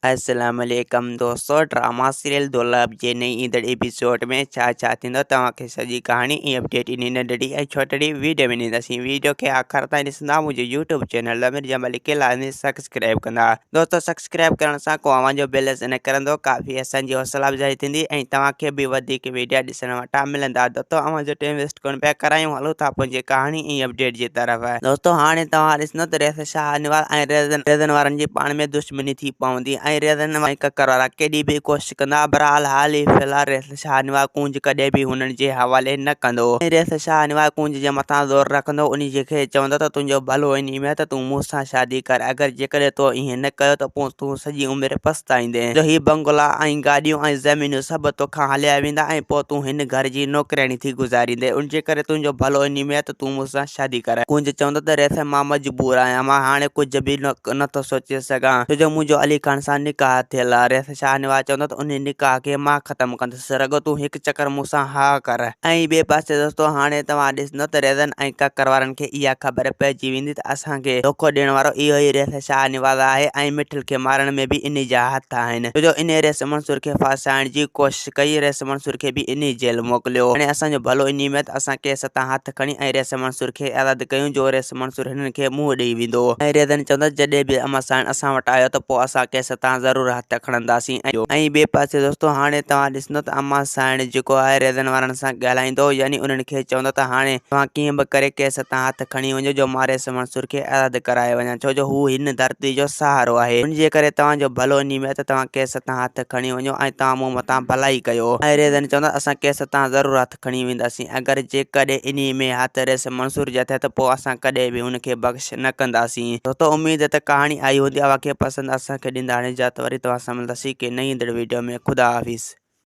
अस्सलाम वालेकुम दोस्तों, ड्रामा सीरियल दुर्लभ जे नई ईंदड़ एपिसोड में छा थींदो तव्हांखे सॼी कहानी ऐं अपडेट इन नंढड़ी ऐं छोटड़ी वीडियो में ॾींदासीं। वीडियो खे आख़िर ताईं ॾिसंदा मुंहिंजे यूट्यूब चैनल अमीर जमाल खे लाज़मी सब्सक्राइब कंदा। दोस्तों, सब्सक्राइब करण सां को आवाज़ जो बेल इन करंदो, काफ़ी असांजी हौसला अफ़जाई थींदी ऐं तव्हांखे बि वधीक वीडियो ॾिसण वटां मिलंदा। दोस्तों, अवां जो टाइम वेस्ट कोन पिया करायूं, हलो था पंहिंजे कहानी ऐं अपडेट जी तरफ़। दोस्तों, हाणे तव्हां ॾिसंदो त रेस शाहनवाज़ ऐं रेज़न वारनि जी पाण में दुश्मनी थी पवंदी ऐं रेज़न ऐं ककर वारा केॾी बि कोशिश कंदा। बहरहाल हाल ई फ़िलहाल रेस शाहनवाज़ कूंज कॾहिं बि हुननि जे हवाले न कंदो ऐं रेस शाहनवाज़ कूंज जे मथां ज़ोर रखंदो, उन खे चवंदो त तुंहिंजो भलो इन में त तूं मूंसां शादी कर। अगरि जेकॾहिं तो ईअं न कयो त पोइ तूं सॼी उमिरि पछताईंदे। जो ही बंगला ऐं गाॾियूं ऐं ज़मीनूं सभु तोखां हलिया वेंदा ऐं पोइ तूं हिन घर जी नौकराणी थी गुज़ारींदे। उन जे करे तुंहिंजो भलो इन में त तूं मूंसां शादी कर। कूंज चवंदो त रेस मां मजबूर आहियां, मां हाणे कुझु बि नथो सोचे सघां, छो जो मुंहिंजो अली खान सां निकाह थियल आहे। रेस शाहनवाज़ चवंदो त उन निकाह खे मां ख़त्म कंदुसि, रगो तूं हिकु चकर मूंसां हा कर। ऐं ॿिए पासे दोस्तों, हाणे तव्हां ॾिसंदो त रेज़न ऐं ककर वारनि खे इहा ख़बर पइजी वेंदी त असांखे धोखो ॾियण वारो इहो ई रेस शाहनवाज़ आहे ऐं मिठल खे मारण में बि इन जा हथ आहिनि, छो जो इन रेस मंसूर खे फासाइण जी कोशिश कई। रेस मंसूर खे बि इन जेल मोकिलियो। हाणे असांजो भलो इन में त असां केस तां हथ खणी ऐं रेस मंसूर खे आज़ादु कयूं, जो रेस मंसूर हिननि खे मुंहुं ॾेई वेंदो। ऐं रेज़न चवंदो जॾहिं बि अमा साइण असां वटि आयो त पोइ असां केस तां ज़रूरु हथ खणंदासीं। ऐं ॿिए पासे दोस्तों, हाणे तव्हां ॾिसंदो त अमा साइण जेको आहे रेज़न वारनि सां ॻाल्हाईंदो, यानी उन्हनि खे चवंदो त हाणे तव्हां कीअं बि करे केस तां हथ खणी वञो, जो मां रेस मंसूर खे आज़ादु कराए वञा, छो जो हू हिन धरती जो सहारो आहे। उन जे करे तव्हांजो भलो इन में त तव्हां केस तां हथ खणी वञो ऐं तव्हां मूं मथां भलाई कयो। ऐं रेज़न चवंदा असां केस तां ज़रूरु हथ खणी वेंदासीं। अगरि जेकॾहिं इन में हथ रेस मंसूर जा थिया त पोइ असां कॾहिं बि हुनखे बख़्श न कंदासीं। दोस्तों, उमेद त कहाणी आई हूंदी, अव्हांखे पसंदि। असांखे ॾींदा हाणे इजाज़त, वरी तव्हां सां मिलंदासीं के नई ईंदड़ वीडियो में। ख़ुदा हाफ़िज़।